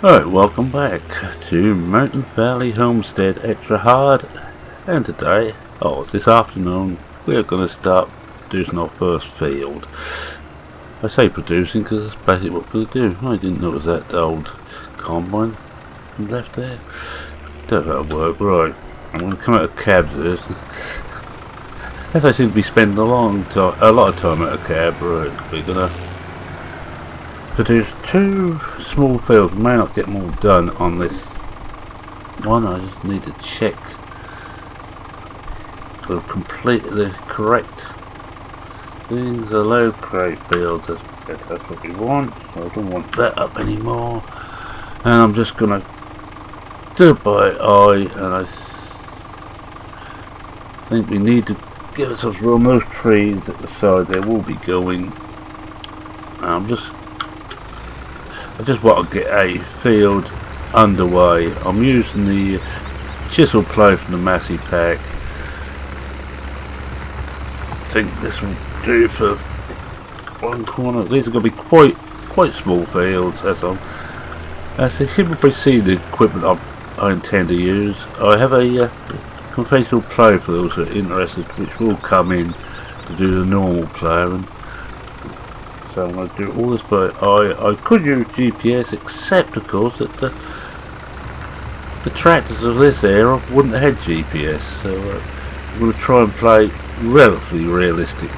Alright, welcome back to Mountain Valley Homestead Extra Hard, and today, this afternoon, we're going to start producing our first field. I say producing because that's basically what we'll do. I didn't know it was that old combine left there. Don't know how to work. Right, I'm going to come out of cabs this. As I seem to be spending a lot of time out of cab. Right, we're going to produce 2 small fields. We may not get them all done on this one. I just need to check the correct things. A low crate field, that's what we want. So I don't want that up anymore, and I'm just gonna do it by eye. And I think we need to give ourselves room. Those trees at the side there will be going. I just want to get a field underway. I'm using the chisel plough from the Massey pack. I think this will do for one corner. These are going to be quite small fields. As you can probably see the equipment I intend to use. I have a conventional plough for those who are interested, which will come in to do the normal ploughing. So I'm going to do all this by eye. I could use GPS, except of course that the tractors of this era wouldn't have had GPS. So I'm going to try and play relatively realistic.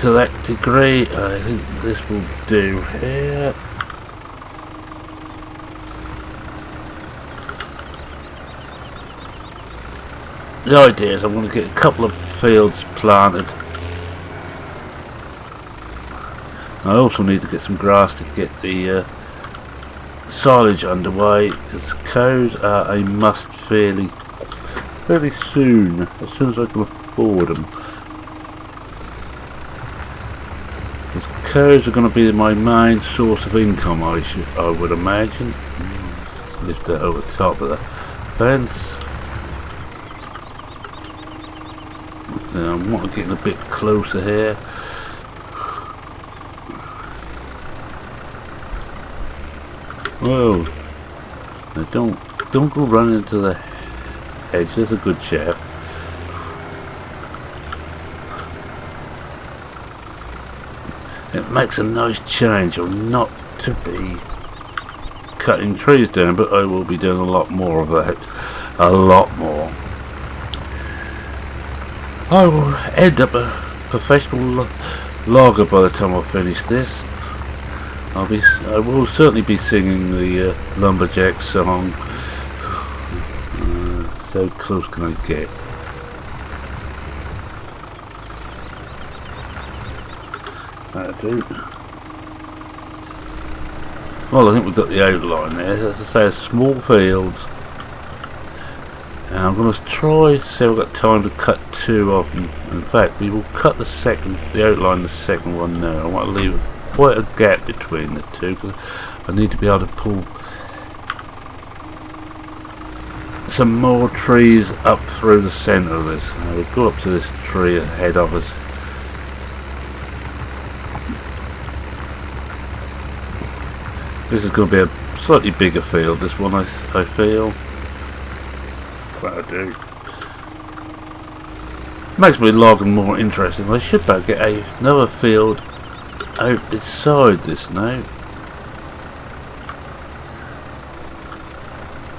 To that degree, I think this will do here. The idea is I'm going to get a couple of fields planted. I also need to get some grass to get the silage underway, because cows are a must fairly soon, as soon as I can afford them. Because cows are going to be my main source of income, I would imagine. Lift that over the top of the fence. I want to get a bit closer here. Whoa! Now don't go running into the hedge. There's a good chap. It makes a nice change of not to be cutting trees down, but I will be doing a lot more of that. A lot more. I will end up a professional logger by the time I finish this. I will certainly be singing the lumberjack song. So close can I get? That'll do. Well, I think we've got the outline there. As I say, a small field. And I'm going to try to see if I've got time to cut 2 of them. In fact, we will cut the outline the second one now. I want to leave quite a gap between the two, because I need to be able to pull some more trees up through the centre of this. Now we've got up to this tree ahead of us. This is going to be a slightly bigger field, this one, I feel. That'll do. Makes me logging more interesting. I should better get another field out beside this now.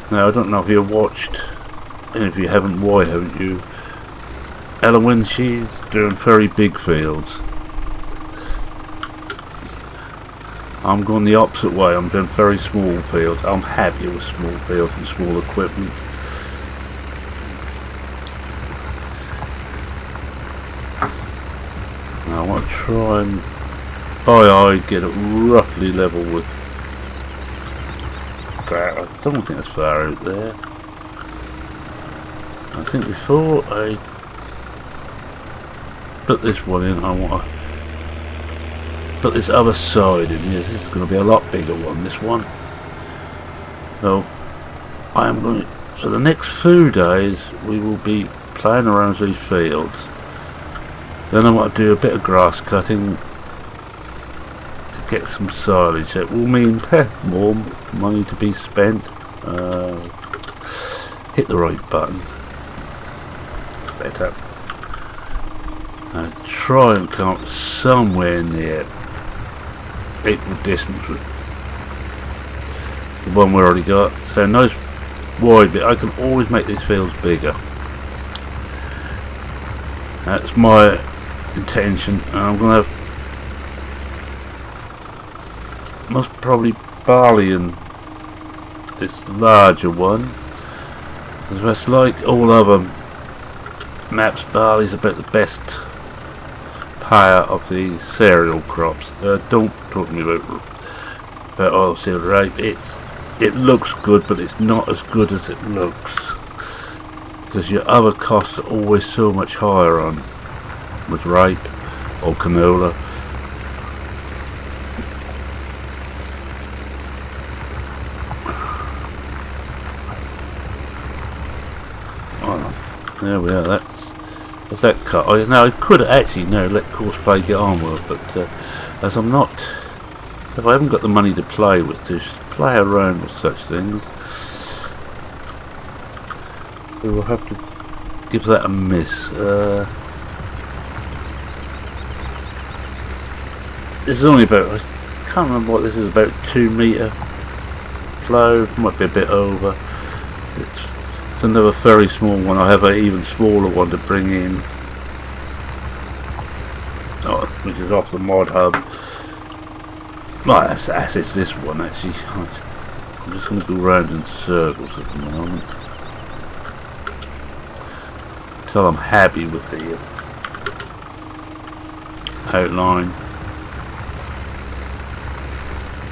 Now I don't know if you watched, and if you haven't, why haven't you? Ellen, she's doing very big fields. I'm going the opposite way. I'm doing very small fields. I'm happy with small fields and small equipment. Now I want to try and by eye get it roughly level with that. I don't think it's far out there. I think before I put this one in, I want to put this other side in. Yes, this is going to be a lot bigger one, this one. So I am going to, so the next few days we will be playing around these fields. Then I want to do a bit of grass cutting, get some silage. That will mean more money to be spent. Hit the right button. Better. Try and come up somewhere near equal distance with the one we already got. So nice wide bit. I can always make these fields bigger. That's my intention. And I'm gonna have most probably barley in this larger one. Because that's like all other maps, barley's about the best payer of the cereal crops. Don't talk to me about oilseed rape. It looks good, but it's not as good as it looks, because your other costs are always so much higher on with rape or canola. Oh, there we are. That's that cut. Now I could actually let course play get on with it, but as I'm not, if I haven't got the money to play with, to play around with such things, we will have to give that a miss. This is only about, I can't remember what this is, about 2 metre flow, might be a bit over. It's another very small one. I have an even smaller one to bring in, which is off the mod hub. Right, that's it's this one actually. I'm just going to go round in circles at the moment until I'm happy with the outline.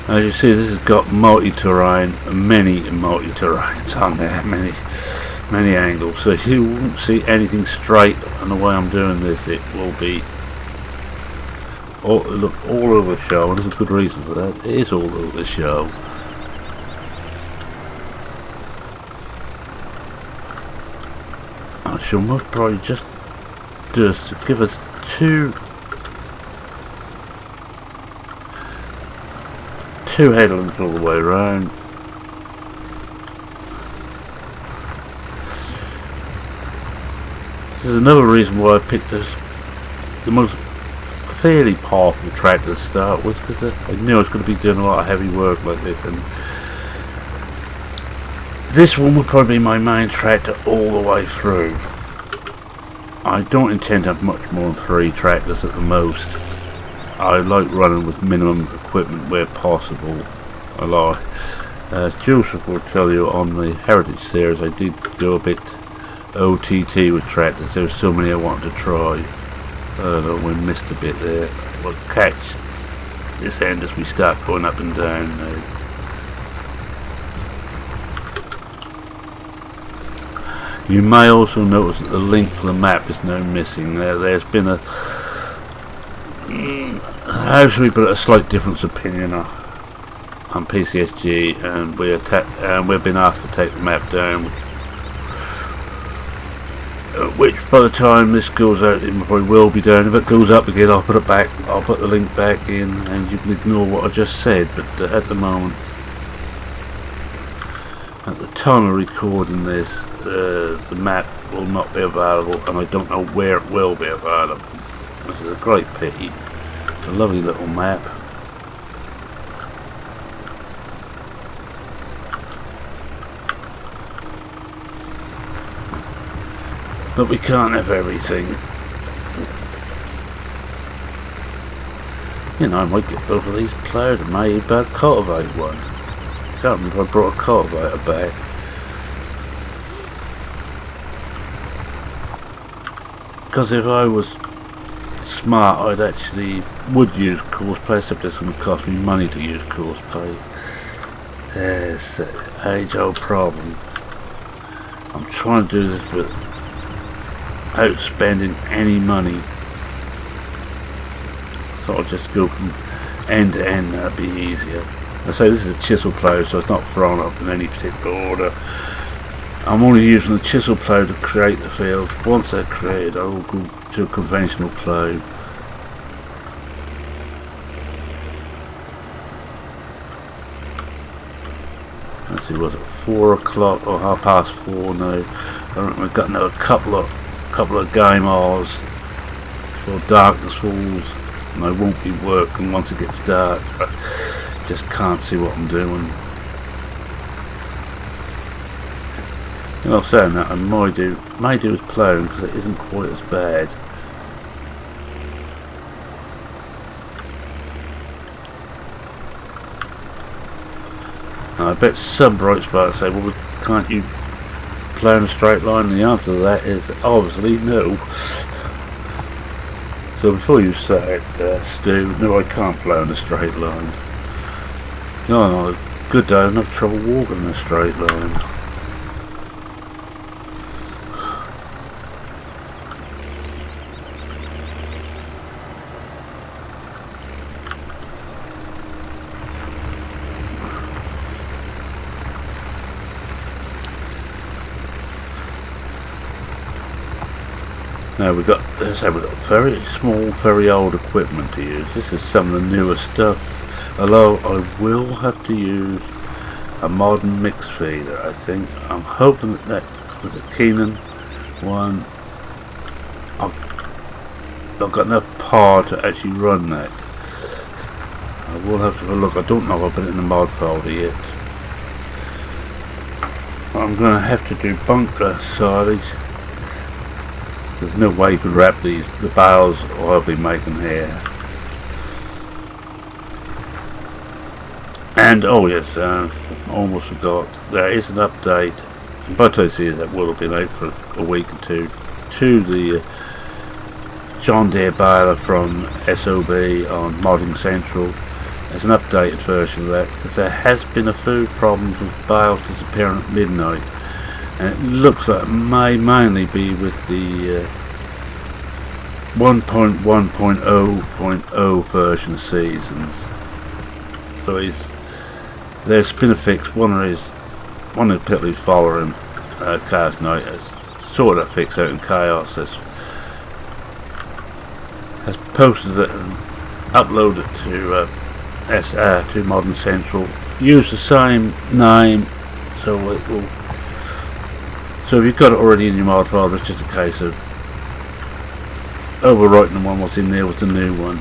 As you see, this has got multi-terrain, many multi-terrains on there, many angles. So you won't see anything straight. And the way I'm doing this, it will be all over the show, and there's a good reason for that. It is all over the show. I shall most probably just do this to give us two headlands all the way around. This is another reason why I picked the most fairly powerful tractor to start with, because I knew I was going to be doing a lot of heavy work like this, and this one would probably be my main tractor all the way through. I don't intend to have much more than 3 tractors at the most. I like running with minimum equipment where possible. I like, Joseph will tell you on the Heritage series, I did go a bit OTT with tractors. There were so many I wanted to try. I don't know, we missed a bit there. We'll catch this end as we start going up and down now. You may also notice that the link for the map is now missing. There's been a how should we put it, a slight difference of opinion on PCSG, and we've been asked to take the map down, which by the time this goes out, it probably will be down. If it goes up again, I'll put it back. I'll put the link back in, and you can ignore what I just said. But at the moment, at the time of recording this, the map will not be available, and I don't know where it will be available. This is a great pity. It's a lovely little map. But we can't have everything. You know, I might get both of these ploughed and maybe cultivate one. I can't remember if I brought a cultivator back. Because if I was smart, I'd actually would use course play, except it's going to cost me money to use course play. It's the age-old problem. I'm trying to do this without spending any money, so I'll just go from end to end. That'd be easier. I say this is a chisel plough, so it's not thrown up in any particular order. I'm only using the chisel plough to create the field. Once they're created, I will go to a conventional plough. let's see, was it 4 o'clock or 4:30 now? I reckon we've got another couple of game hours before darkness falls, and I won't be working once it gets dark. I just can't see what I'm doing. You know, saying that, I might do with ploughing because it isn't quite as bad. And I bet some bright sparks say, well, can't you plough in a straight line? And the answer to that is obviously no. So before you say it, Stu, no, I can't plough in a straight line. No, a good day, I've no trouble walking in a straight line. Now we've got very small, very old equipment to use. This is some of the newer stuff. Although I will have to use a modern mix feeder, I think. I'm hoping that was a Keenan one. I've got enough power to actually run that. I will have to have a look. I don't know if I've put it in the mod folder yet. I'm going to have to do bunker silage. There's no way you could wrap the bales I'll be making here. And oh yes, almost forgot, there is an update, and by the time I see that will have been out for a week or two, to the John Deere baler from SOB on Modding Central. There's an updated version of that, because there has been a few problems with bales disappearing at midnight. And it looks like it may mainly be with the 1.1.0.0 version seasons. So there's been a fix. One of the people who's following Cars Night has sorted that fix out in Chaos. Has posted it and uploaded it to Modern Central. Use the same name, so it will. So if you've got it already in your mod file, it's just a case of overwriting the one what's in there with the new one.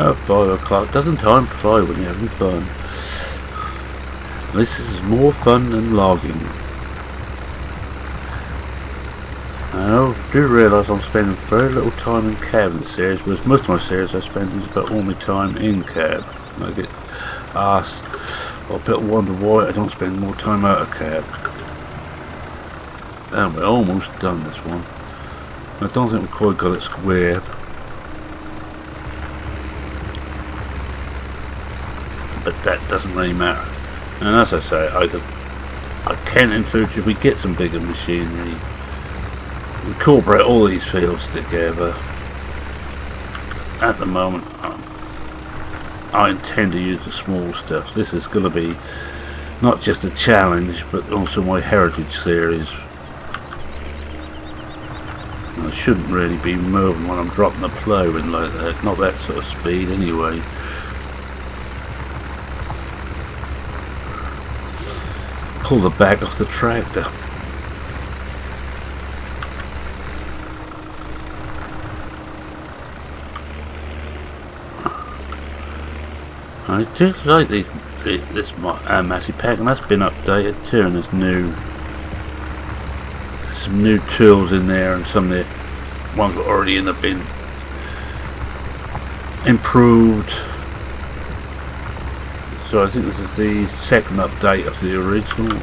Oh, 5 o'clock. Doesn't time fly when you're having fun? This is more fun than logging. I do realise I'm spending very little time in cab in this series, whereas most of my series I spend about all my time in cab. And I get asked, or people wonder why I don't spend more time out of cab. And we're almost done this one. I don't think we've quite got it square. But that doesn't really matter. And as I say, I can include, if we get some bigger machinery, incorporate all these fields together. At the moment I intend to use the small stuff. This is going to be not just a challenge but also my heritage series. I shouldn't really be moving when I'm dropping the plough in like that, not that sort of speed anyway. Pull the back off the tractor. I do like this Massey pack, and that's been updated too, and there's some new tools in there, and some of the ones that are already in have been improved. So I think this is the second update of the original.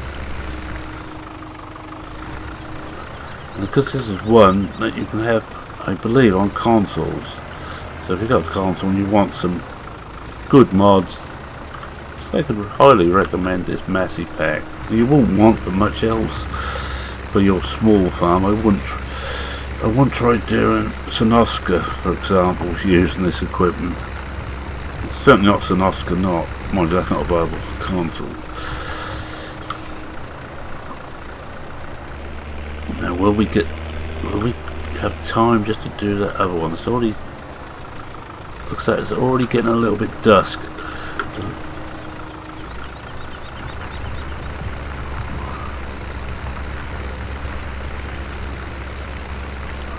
And because this is one that you can have, I believe, on consoles. So if you've got a console and you want some good mods, I could highly recommend this Massey pack. You won't want for much else for your small farm. I wouldn't try doing Sonoska, for example, using this equipment. It's certainly not Sonoska, not. Mind you, that's not available for console. Now will we have time just to do that other one? It's already, looks like it's already getting a little bit dusk.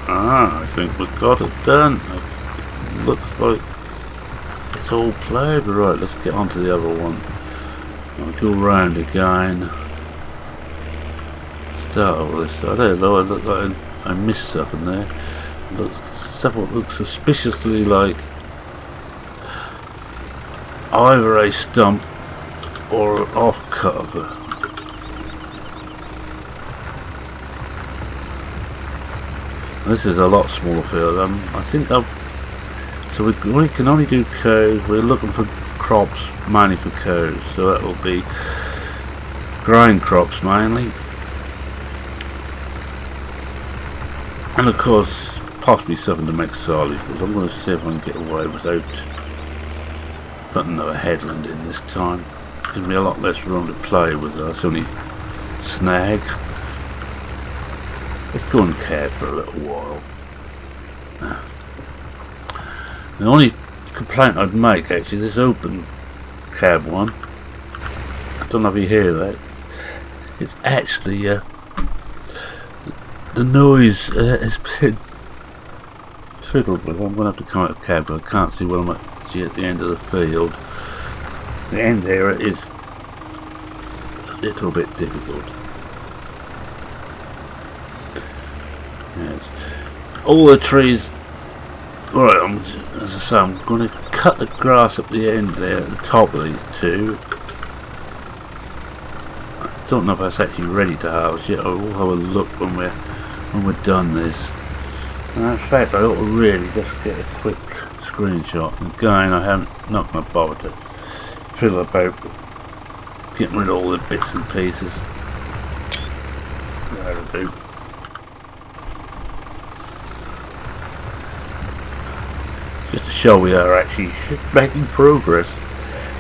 I think we've got it done. It looks like it's all played. Right, let's get on to the other one. I'll go round again. Start over this side. There, though, I look like I missed something there. Something looks suspiciously like either a stump or an off-cut of it. This is a lot smaller field. I think so we can only do cows. We're looking for crops mainly for cows, so that will be grain crops mainly, and of course possibly something to make silage. But I'm going to see if I can get away without putting another headland in this time. Gives me a lot less room to play with. That's only snag. Let's go and cab for a little while. The only complaint I'd make, actually, this open cab one, I don't know if you hear that, it's actually the noise has been fiddled with. I'm going to have to come out of cab because I can't see what I'm actually at the end of the field. The end here is a little bit difficult. Yes. All the trees. Right, as I say, I'm going to cut the grass at the end there, at the top of these two. I don't know if that's actually ready to harvest yet. I will have a look when we're done this. And in fact, I ought to really just get a quick screenshot. Again, not going to bother to fiddle about getting rid of all the bits and pieces. That'll do. Just to show we are actually making progress.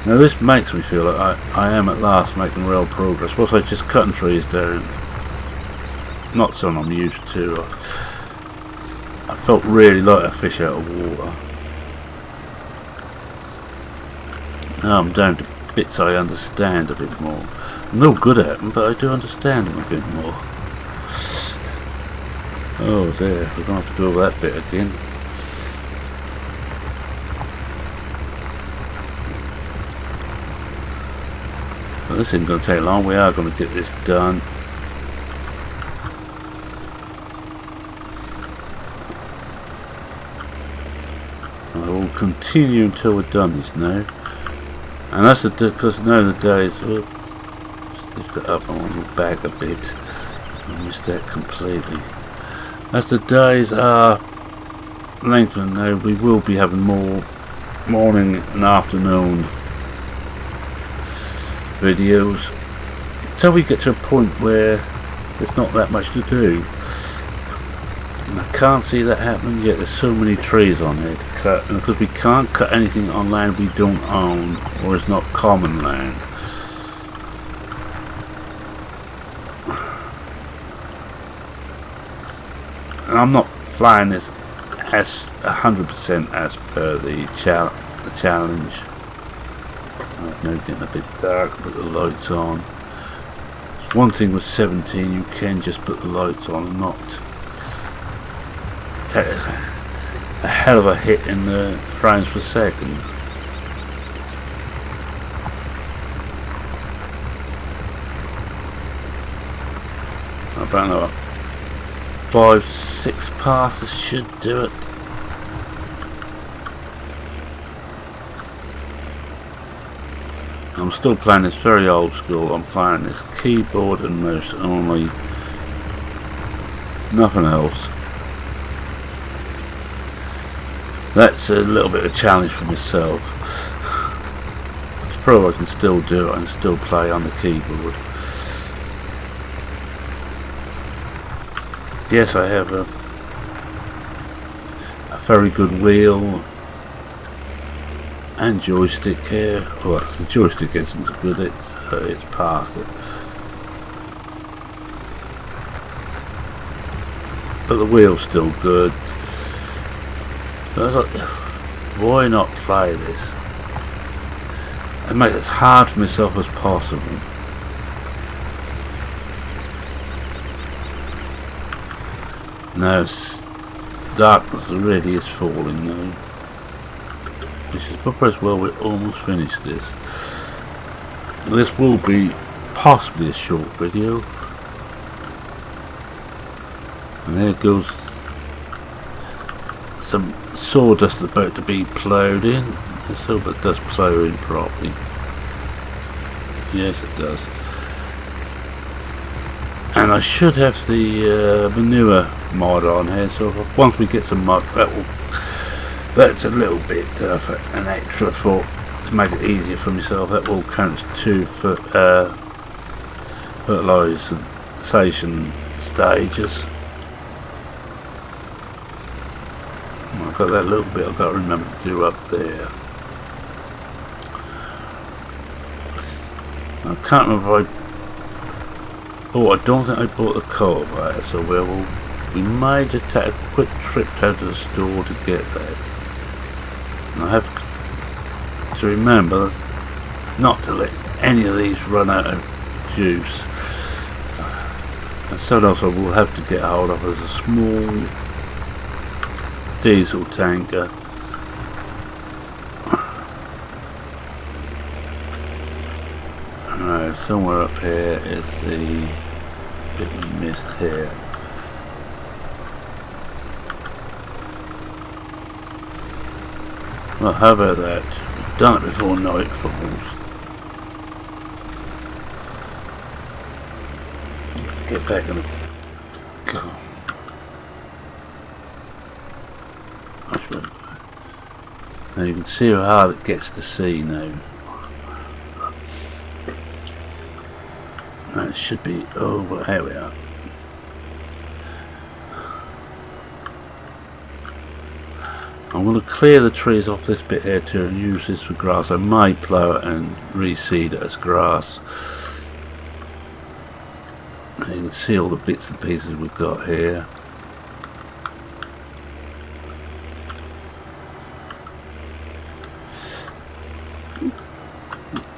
Now this makes me feel like I am at last making real progress. Was I just cutting trees down? Not something I'm used to. I felt really like a fish out of water. Now I'm down to bits I understand a bit more. I'm no good at them, but I do understand them a bit more. Oh dear, we're going to have to do all that bit again. Well, this isn't going to take long. We are going to get this done. I will continue until we're done this now. And that's because now the days. We'll lift it up. I want to back a bit. I missed that completely. As the days are lengthening now, we will be having more morning and afternoon videos, so we get to a point where there's not that much to do. And I can't see that happening yet. There's so many trees on here to cut, and because we can't cut anything on land we don't own or is not common land. And I'm not playing this as 100% as per the challenge. It's now getting a bit dark, put the lights on. It's one thing with 17, you can just put the lights on and not take a hell of a hit in the frames per second. I don't know, 5-6 passes should do it. I'm still playing this very old school. I'm playing this keyboard and mouse only, nothing else. That's a little bit of a challenge for myself. It's probably I can still do it and still play on the keyboard. Yes, I have a very good wheel and joystick here. Well, the joystick isn't good, it's past it. but the wheel's still good. So I was like, why not play this and make it as hard for myself as possible? Now darkness already is falling now, which is probably as well we're almost finished this. This will be possibly a short video. And there goes some sawdust about to be ploughed in. Let's hope it does plough in properly. Yes, it does. And I should have the manure mod on here, so once we get some mod, that's a little bit of an extra thought to make it easier for myself. That will count as 2 fertilisation stages. I've got that little bit I've got to remember to do up there. I can't remember if I don't think I bought the cultivator, so we may just take a quick trip down to the store to get that. And I have to remember not to let any of these run out of juice. And so also we'll have to get hold of as a small diesel tanker. Alright, somewhere up here is the bit we missed here. Well, how about that? We've done it before night falls. Get back and go. Now you can see how hard it gets to see now. That should be over. Here we are. I'm going to clear the trees off this bit here too and use this for grass. I may plough it and reseed it as grass. Now you can see all the bits and pieces we've got here.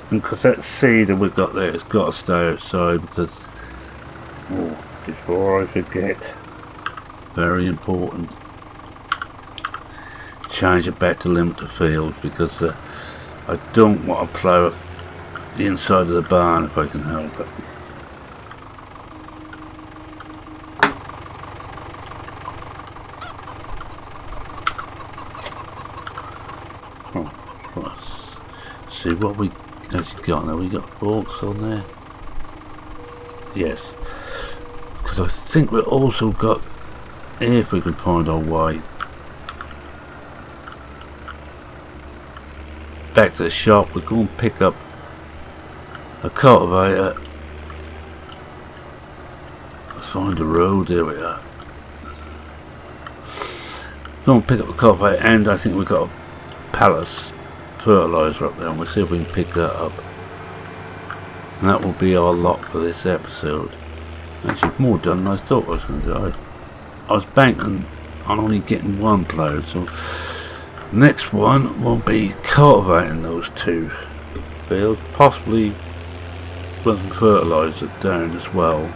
Because that seed that we've got there has got to stay outside, because before I forget, very important, change it back to limited field, because I don't want to plough up the inside of the barn if I can help it. Let's see what we actually got there. We got forks on there. Yes, because I think we've also got, if we can find our way back to the shop, we're going to pick up a cultivator. Let's find the road. There we are. We're going to pick up the cultivator, and I think we've got a pallet fertilizer up there, and we'll see if we can pick that up. And that will be our lot for this episode. Actually, more done than I thought I was going to do. I was banking on only getting one ploughed, so next one will be cultivating those 2 fields, possibly put some fertilizer down as well. In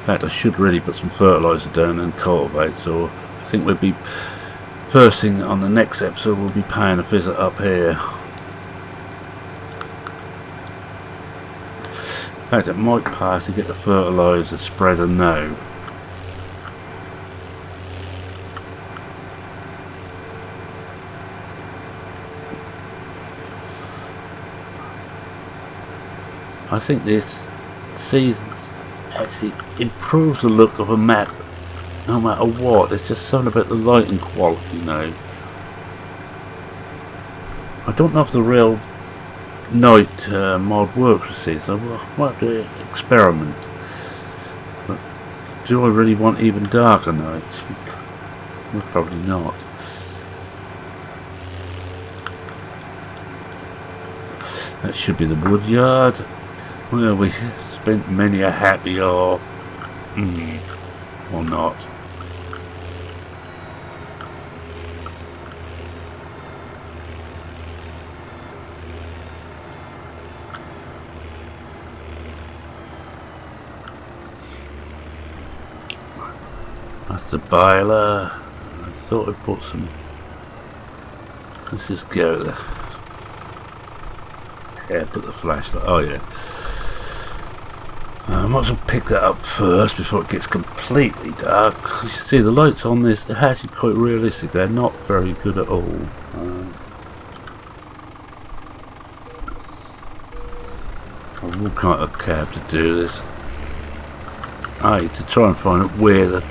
fact, I should really put some fertilizer down and cultivate, so I think we'll be first thing on the next episode, we'll be paying a visit up here. In fact, it might pass to get the fertilizer spreader now. I think this season actually improves the look of a map no matter what. There's just something about the lighting quality now. I don't know if the real night mod works with this, so we'll have to experiment. But do I really want even darker nights? Well, probably not. That should be the wood yard. Well, we spent many a happy hour. Or not. That's the baler. I thought I put some. Let's just go there. Yeah, put the flashlight. Oh yeah. I might as well pick that up first before it gets completely dark. You see the lights on this are actually quite realistic. They're not very good at all. I will come out of a cab to do this. To try and find out where the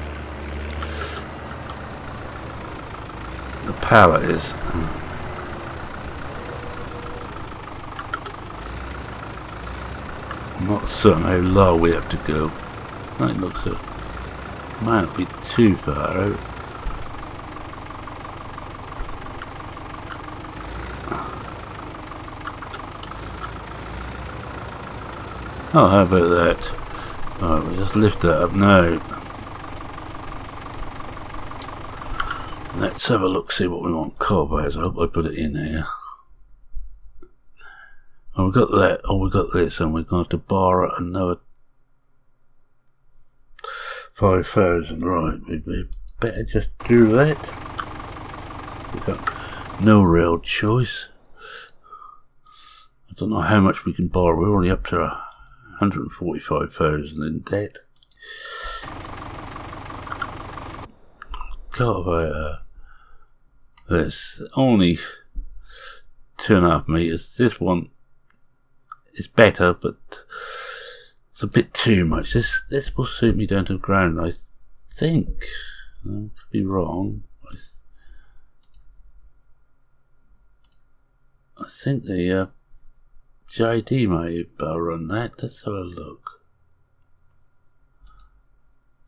pallet is. I'm not certain how low we have to go. That looks like it might not be too far out. Oh, how about that? Alright, we'll just lift that up now. Let's have a look, see what we want. Cobwebs, I hope I put it in here. Oh, we got that. Oh, we got this, and we're going to have to borrow another 5,000. Right, we better just do that. We've got no real choice. I don't know how much we can borrow. We're only up to 145,000 in debt. Cultivator. This only 2.5 meters. This one is better, but it's a bit too much. This will suit me down to the ground, I think. I could be wrong. I think the JD may run that. Let's have a look.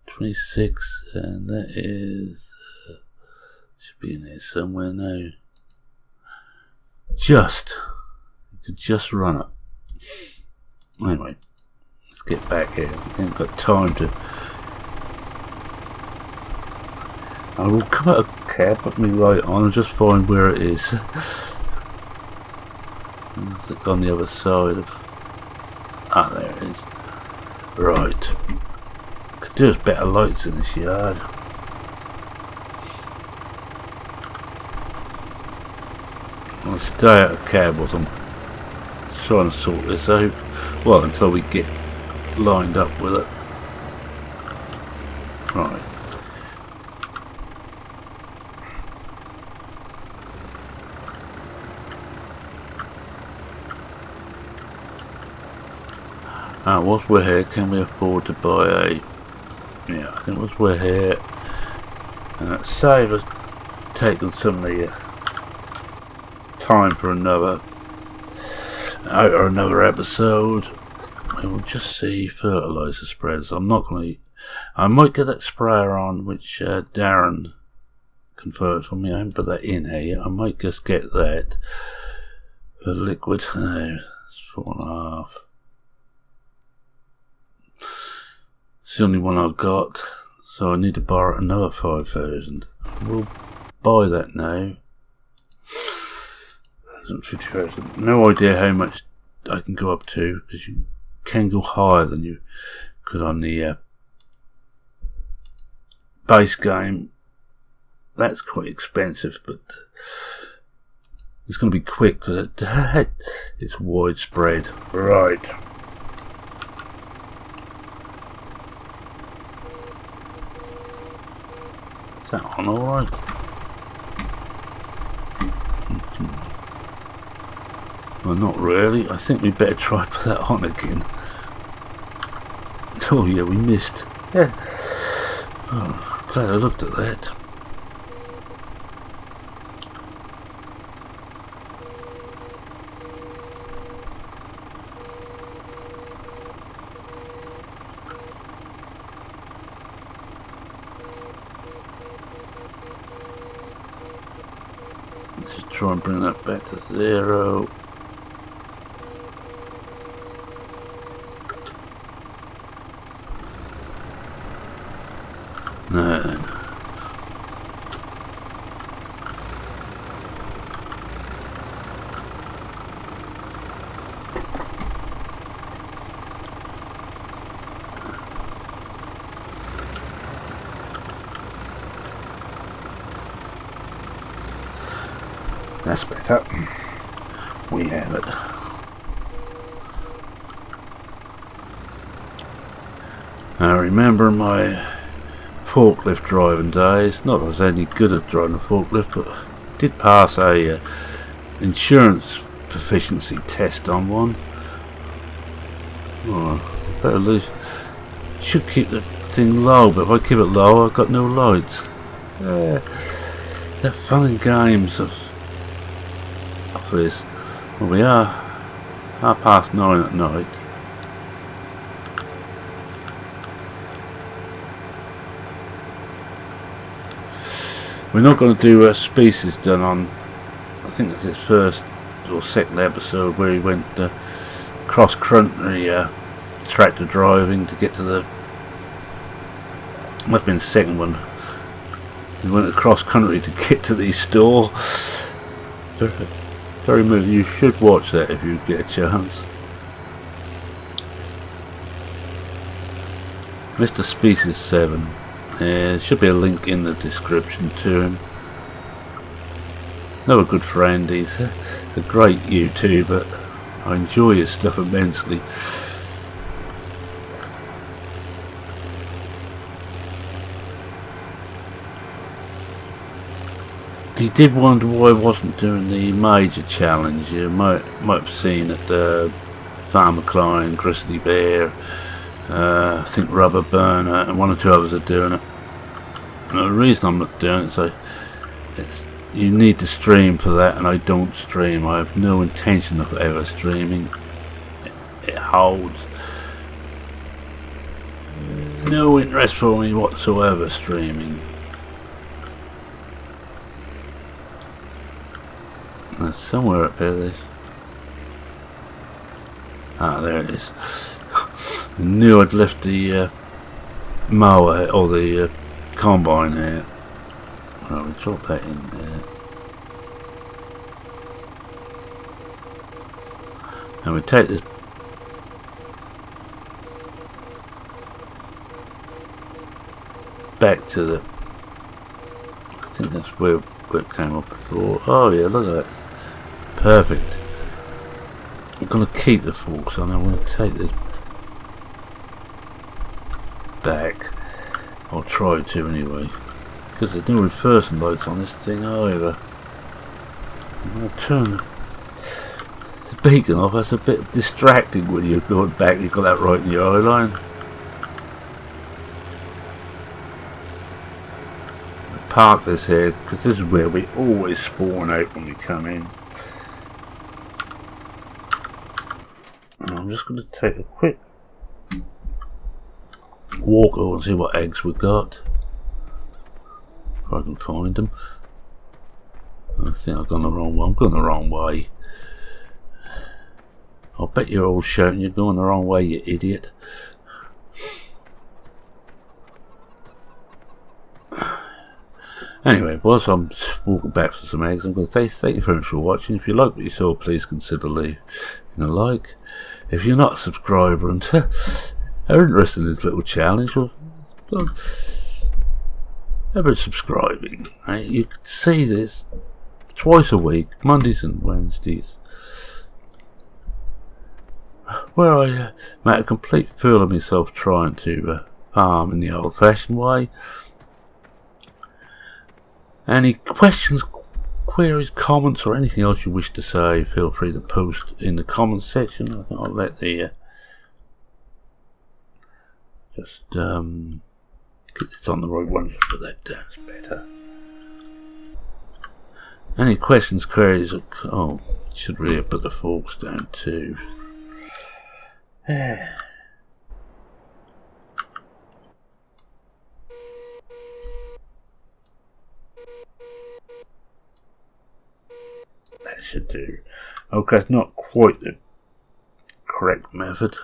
26, and that is should be in there somewhere now. You could just run it. Anyway, let's get back here. We haven't got time to. I will come out of the cab, put my light on, and just find where it is. It's on the other side of. There it is. Right. Could do with better lights in this yard. I'll stay out of cab whilst I'm trying to sort this out. Well, until we get lined up with it. Right. Whilst we're here, can we afford to buy a... Yeah, I think whilst we're here, save us taking some of the time for another episode. I will just see fertilizer spreads. I'm not going to... I might get that sprayer on which Darren converted for me. I haven't put that in here. I might just get that for liquid. No, it's 4.5. It's the only one I've got, so I need to borrow another 5,000. We'll buy that now. 150,000. No idea how much I can go up to, because you can go higher than you could on the base game. That's quite expensive, but it's going to be quick because it's widespread. Right. Is that on alright? Well, not really. I think we better try put that on again. Oh yeah, we missed. Yeah. Oh, glad I looked at that. Let's just try and bring that back to 0. That's better. We have it. I remember my forklift driving days. Not that I was any good at driving a forklift, but I did pass a insurance proficiency test on one. Oh, better lose. Should keep the thing low, but if I keep it low, I've got no lights. They're fun and games of this. Well, we are 9:30 at night. We're not going to do a species done on, I think it's his first or second episode where he went cross-country tractor driving to get to the, must have been the second one. He went across country to get to the store. Very moving. You should watch that if you get a chance. Mr. Species 7. There should be a link in the description to him. Another good friend. He's a great YouTuber. I enjoy his stuff immensely. He did wonder why I wasn't doing the major challenge. You might have seen at the Farmer Klein, Grizzly Bear, I think Rubber Burner, and one or two others are doing it. And the reason I'm not doing it is you need to stream for that, and I don't stream. I have no intention of ever streaming. It holds no interest for me whatsoever, streaming. There's somewhere up here, this. Ah, there it is. I knew I'd left the mower or the combine here. Well, we drop that in there. And we take this back to the, I think that's where it came up before. Oh yeah, look at that. Perfect. I'm going to keep the forks on. I'm going to take this back. I'll try to anyway. Because there's no reversing lights on this thing either. I'm going to turn the beacon off. That's a bit distracting when you're going back. You've got that right in your eye line. Park this here because this is where we always spawn out when we come in. And I'm just going to take a quick walk over and see what eggs we've got, if I can find them. I think I've gone the wrong way. I'm going the wrong way. I'll bet you're all shouting you're going the wrong way, you idiot. Anyway, whilst I'm walking back for some eggs, I'm going to say thank you very much for watching. If you like what you saw, please consider leaving a like. If you're not a subscriber and are interested in this little challenge, well, how about subscribing? You can see this twice a week, Mondays and Wednesdays, where I make a complete fool of myself trying to farm in the old-fashioned way. Any questions, queries, comments, or anything else you wish to say, feel free to post in the comments section. I think I'll let the just it's on the right one. Just put that down. It's better. Any questions, queries? Oh, should really have put the forks down too. That should do. Okay, it's not quite the correct method.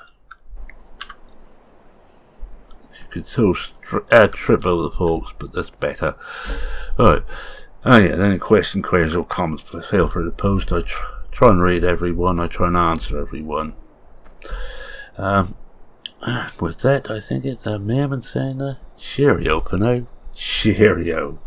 You could still trip over the forks, but that's better. Alright. Oh yeah, any questions, queries or comments, please feel free to post. I try and read everyone. I try and answer everyone. With that, I think it's Merman saying cheerio for now. Cheerio.